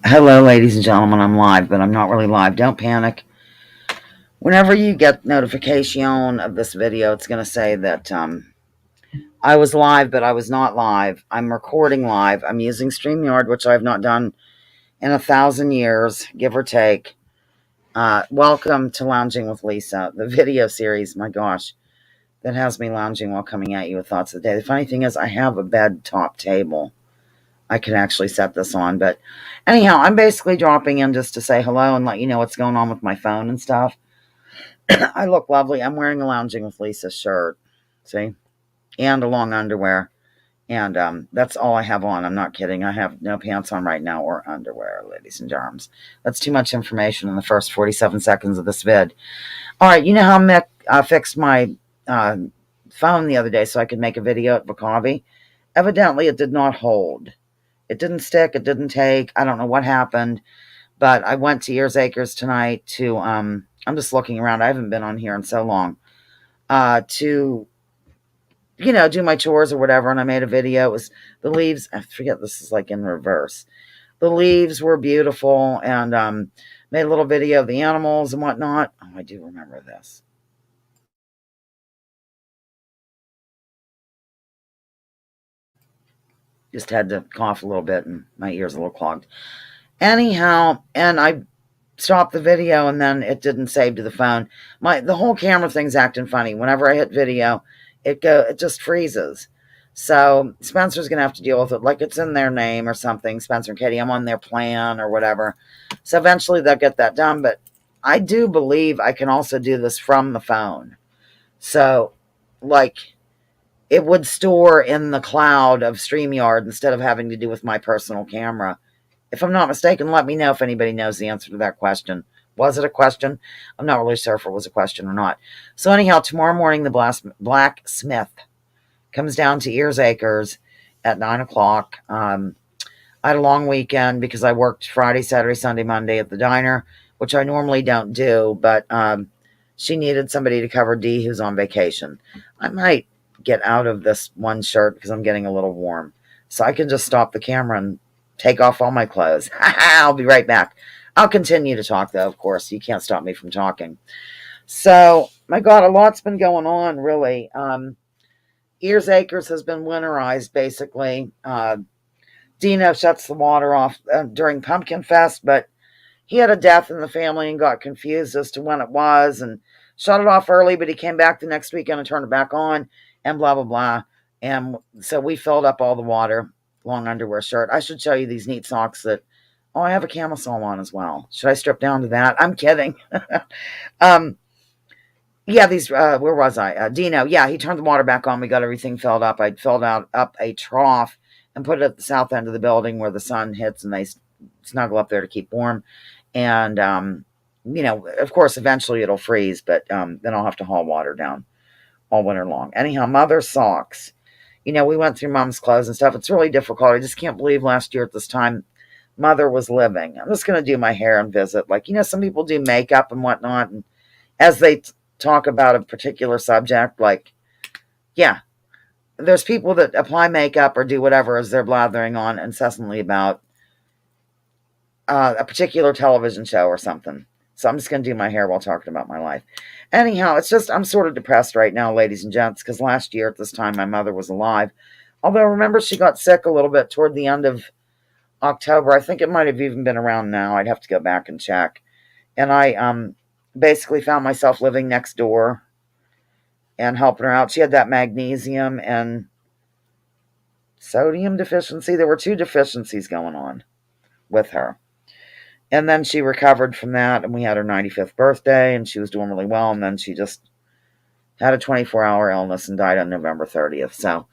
Hello, ladies and gentlemen. I'm live, but I'm not really live. Don't panic. Whenever you get notification of this video, it's going to say that I was live, but I was not live. I'm recording live. I'm using StreamYard, which I have not done in 1,000 years, give or take. Welcome to Lounging with Lisa, the video series, my gosh, that has me lounging while coming at you with thoughts of the day. The funny thing is, I have a bed top table. I can actually set this on, but anyhow, I'm basically dropping in just to say hello and let you know what's going on with my phone and stuff. I look lovely. I'm wearing a Lounging with Lisa shirt, see, and a long underwear, and that's all I have on. I'm not kidding. I have no pants on right now or underwear, ladies and germs. That's too much information in the first 47 seconds of this vid. All right, you know how Mick fixed my phone the other day so I could make a video at Bacavi? Evidently, it did not hold. It didn't stick. It didn't take. I don't know what happened, but I went to Ears Acres tonight to, I'm just looking around. I haven't been on here in so long, to, do my chores or whatever. And I made a video. It was the leaves. I forget, this is like in reverse. The leaves were beautiful, and made a little video of the animals and whatnot. Oh, I do remember this. Just had to cough a little bit and my ear's a little clogged. Anyhow, and I stopped the video and then it didn't save to the phone. The whole camera thing's acting funny. Whenever I hit video, it just freezes. So Spencer's gonna have to deal with it, like it's in their name or something. Spencer and Katie, I'm on their plan or whatever. So eventually they'll get that done. But I do believe I can also do this from the phone. So, like, it would store in the cloud of StreamYard instead of having to do with my personal camera. If I'm not mistaken, let me know if anybody knows the answer to that question. Was it a question? I'm not really sure if it was a question or not. So anyhow, tomorrow morning, the blacksmith comes down to Ears Acres at 9 o'clock. I had a long weekend because I worked Friday, Saturday, Sunday, Monday at the diner, which I normally don't do, but she needed somebody to cover Dee, who's on vacation. I might get out of this one shirt because I'm getting a little warm. So I can just stop the camera and take off all my clothes. I'll be right back. I'll continue to talk, though, of course. You can't stop me from talking. So, my God, a lot's been going on, really. Ears Acres has been winterized, basically. Dino shuts the water off during Pumpkin Fest, but he had a death in the family and got confused as to when it was and shut it off early, but he came back the next weekend and turned it back on and blah, blah, blah. And so we filled up all the water. Long underwear shirt. I should show you these neat socks that, oh, I have a camisole on as well. Should I strip down to that? I'm kidding. Yeah, these, where was I? Dino, yeah, he turned the water back on. We got everything filled up. I filled up a trough and put it at the south end of the building where the sun hits and they snuggle up there to keep warm. And, of course, eventually it'll freeze, but then I'll have to haul water down all winter long. Anyhow, mother's socks. We went through mom's clothes and stuff. It's really difficult. I just can't believe last year at this time, mother was living. I'm just going to do my hair and visit. Like, some people do makeup and whatnot. And as they talk about a particular subject, like, yeah, there's people that apply makeup or do whatever as they're blathering on incessantly about a particular television show or something. So I'm just going to do my hair while talking about my life. Anyhow, it's just, I'm sort of depressed right now, ladies and gents, because last year at this time, my mother was alive. Although, remember, she got sick a little bit toward the end of October. I think it might have even been around now. I'd have to go back and check. And I basically found myself living next door and helping her out. She had that magnesium and sodium deficiency. There were 2 deficiencies going on with her. And then she recovered from that, and we had her 95th birthday, and she was doing really well, and then she just had a 24-hour illness and died on November 30th. So,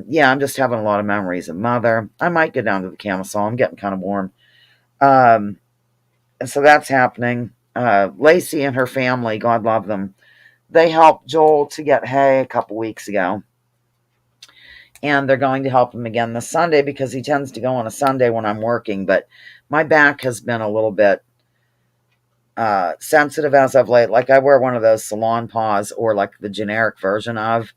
yeah, I'm just having a lot of memories of mother. I might go down to the camisole. I'm getting kind of warm. And so that's happening. Lacey and her family, God love them, they helped Joel to get hay a couple weeks ago. And they're going to help him again this Sunday because he tends to go on a Sunday when I'm working. But my back has been a little bit sensitive as of late. Like I wear one of those salon paws or like the generic version of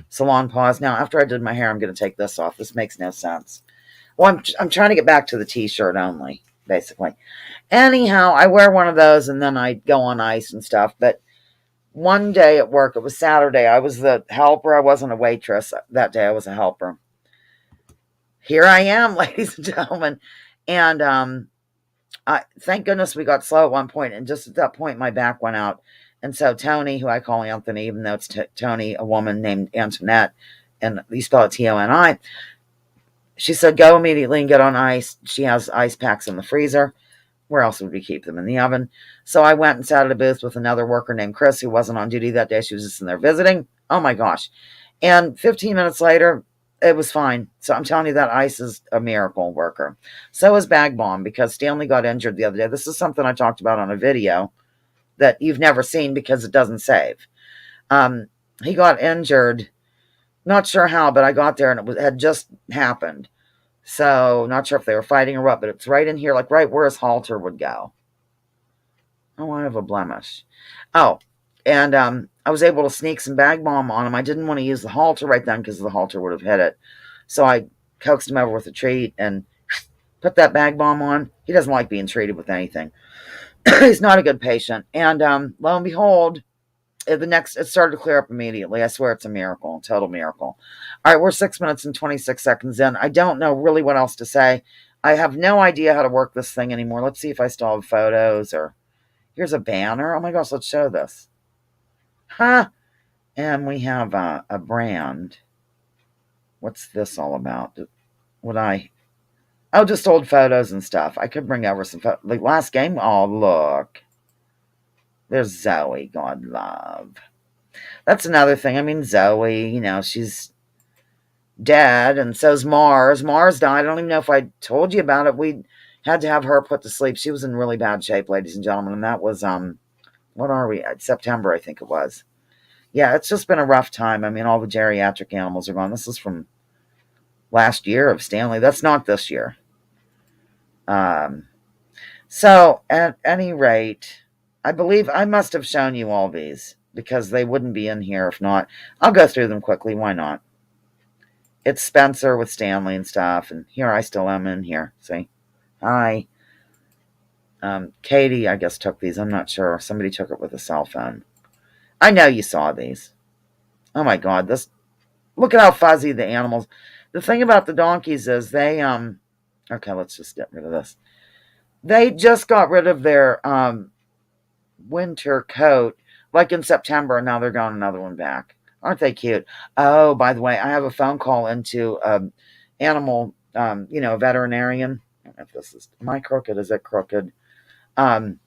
salon paws. Now, after I did my hair, I'm going to take this off. This makes no sense. Well, I'm trying to get back to the t-shirt only. basically. Anyhow, I wear one of those and then I go on ice and stuff. But one day at work, it was Saturday, I was the helper. I wasn't a waitress that day. I was a helper. Here I am, ladies and gentlemen. And thank goodness we got slow at one point, and just at that point, my back went out. And so Tony, who I call Anthony, even though it's Tony, a woman named Antoinette, and you spell it Toni, she said, go immediately and get on ice. She has ice packs in the freezer. Where else would we keep them? In the oven. So I went and sat at a booth with another worker named Chris, who wasn't on duty that day. She was just in there visiting. Oh my gosh. And 15 minutes later, it was fine. So I'm telling you, that ice is a miracle worker. So is Bag Bomb, because Stanley got injured the other day. This is something I talked about on a video that you've never seen because it doesn't save. He got injured. Not sure how, but I got there and it had just happened. So not sure if they were fighting or what, but it's right in here, like right where his halter would go. Oh, I have a blemish. Oh, and I was able to sneak some Bag Bomb on him. I didn't want to use the halter right then because the halter would have hit it. So I coaxed him over with a treat and put that Bag Bomb on. He doesn't like being treated with anything. He's not a good patient. And lo and behold, it started to clear up immediately. I swear it's a miracle, total miracle. All right, we're 6 minutes and 26 seconds in. I don't know really what else to say. I have no idea how to work this thing anymore. Let's see if I still have photos, or here's a banner. Oh my gosh, let's show this. Huh? And we have a brand. What's this all about? Oh, just old photos and stuff. I could bring over some photos. Like last game. Oh, look. There's Zoe, God love. That's another thing. I mean, Zoe, she's dead, and so's Mars. Mars died. I don't even know if I told you about it. We had to have her put to sleep. She was in really bad shape, ladies and gentlemen, and that was, what are we? September, I think it was. Yeah, it's just been a rough time. I mean, all the geriatric animals are gone. This is from last year of Stanley. That's not this year. So, at any rate, I believe I must have shown you all these because they wouldn't be in here if not. I'll go through them quickly. Why not? It's Spencer with Stanley and stuff. And here I still am in here. See? Hi. Katie, I guess, took these. I'm not sure. Somebody took it with a cell phone. I know you saw these. Oh my God. Look at how fuzzy the animals. The thing about the donkeys is they, okay, let's just get rid of this. They just got rid of their, winter coat like in September, and now they're got another one back. Aren't they cute? Oh, by the way, I have a phone call into animal a veterinarian. I don't know if this is, am I crooked? Is it crooked? To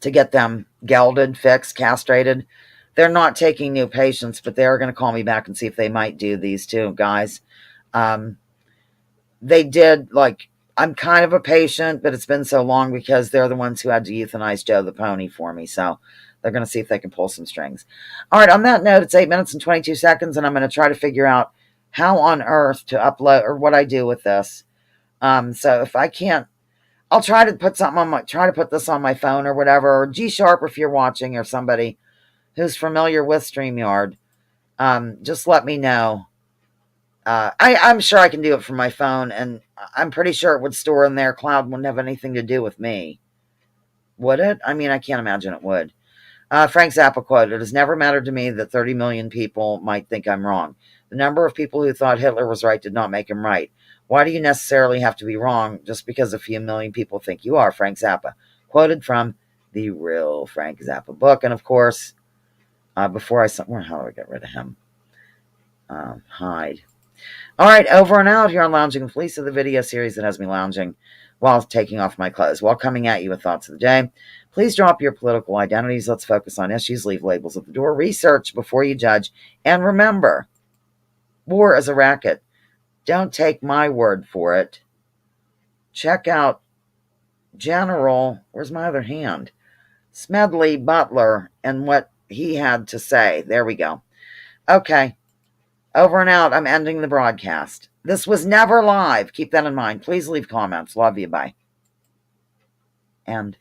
get them gelded, fixed, castrated. They're not taking new patients, but they are going to call me back and see if they might do these too, guys. They did, like, I'm kind of a patient, but it's been so long because they're the ones who had to euthanize Joe the pony for me. So they're going to see if they can pull some strings. All right, on that note, it's 8 minutes and 22 seconds, and I'm going to try to figure out how on earth to upload or what I do with this. So if I can't, I'll try to put something on try to put this on my phone or whatever, or G Sharp if you're watching, or somebody who's familiar with StreamYard. Just let me know. I'm sure I can do it from my phone, and I'm pretty sure it would store in there. Cloud wouldn't have anything to do with me. Would it? I mean, I can't imagine it would. Frank Zappa quote, "It has never mattered to me that 30 million people might think I'm wrong. The number of people who thought Hitler was right did not make him right. Why do you necessarily have to be wrong just because a few million people think you are?" Frank Zappa. Quoted from the real Frank Zappa book. And of course, before how do I get rid of him? Hide. All right, over and out here on Lounging with Lisa, the video series that has me lounging while taking off my clothes, while coming at you with thoughts of the day. Please drop your political identities. Let's focus on issues. Leave labels at the door. Research before you judge. And remember, war is a racket. Don't take my word for it. Check out General, where's my other hand? Smedley Butler and what he had to say. There we go. Okay. Over and out. I'm ending the broadcast. This was never live. Keep that in mind. Please leave comments. Love you. Bye. End.